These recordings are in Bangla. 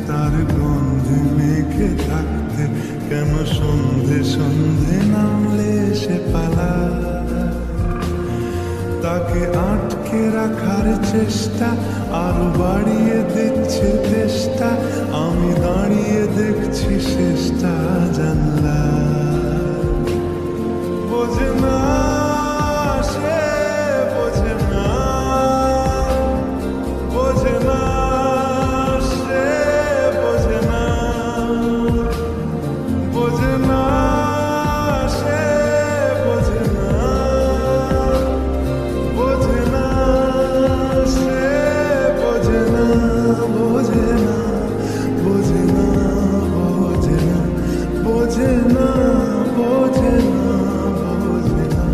তার গন্ধে মেঘে থাকতে কেন সন্ধে সন্ধে নামলে সে পালা। তাকে আটকে রাখার চেষ্টা আরো বাড়িয়ে দিচ্ছে চেষ্টা, আমি দাঁড়িয়ে দেখছি শেষটা জানলা। বোঝে না সে, বোঝে না, বোঝে না সে, বোঝে না, বোঝে না সে, বোঝে না, বোঝে না সে, বোঝে না, বোঝে না, বোঝে না, বোঝে না, বোঝে না, বোঝে না, বোঝে না।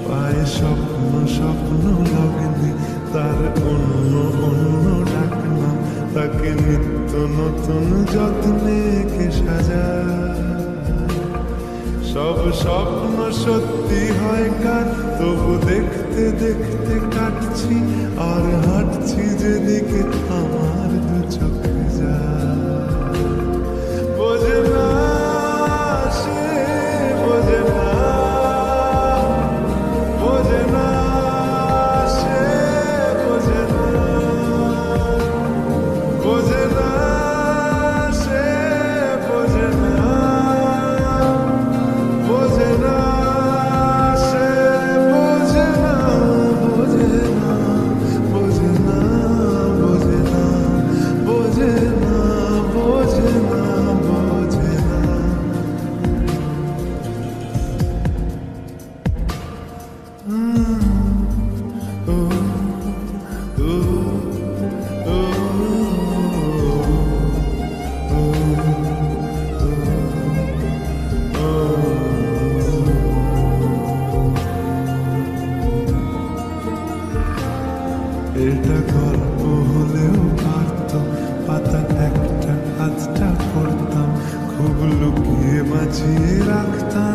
পায়ে স্বপ্ন স্বপ্ন লগ্নে তার অন্য অন্য ডাকনাম, তাকে নিত্য নতুন যত্নে কে সাজায়। সব স্বপ্ন সত্যি হয় কার, তবু দেখতে দেখতে কাটছি আর হাঁটছি যেদিকে আমার দু চোখ যায়। বোঝে না সে, বোঝে না, বোঝে না সে, বোঝে না, বোঝে না সে, বোঝে না, বোঝে না সে, বোঝে না, বোঝে না, বোঝে না, বোঝে না, বোঝে না, বোঝে না, বোঝে না। এটা গল্প হলেও পারত, পাতা একটা আধটা পড়তাম, খুব লুকিয়ে বাঁচিয়ে রাখতাম।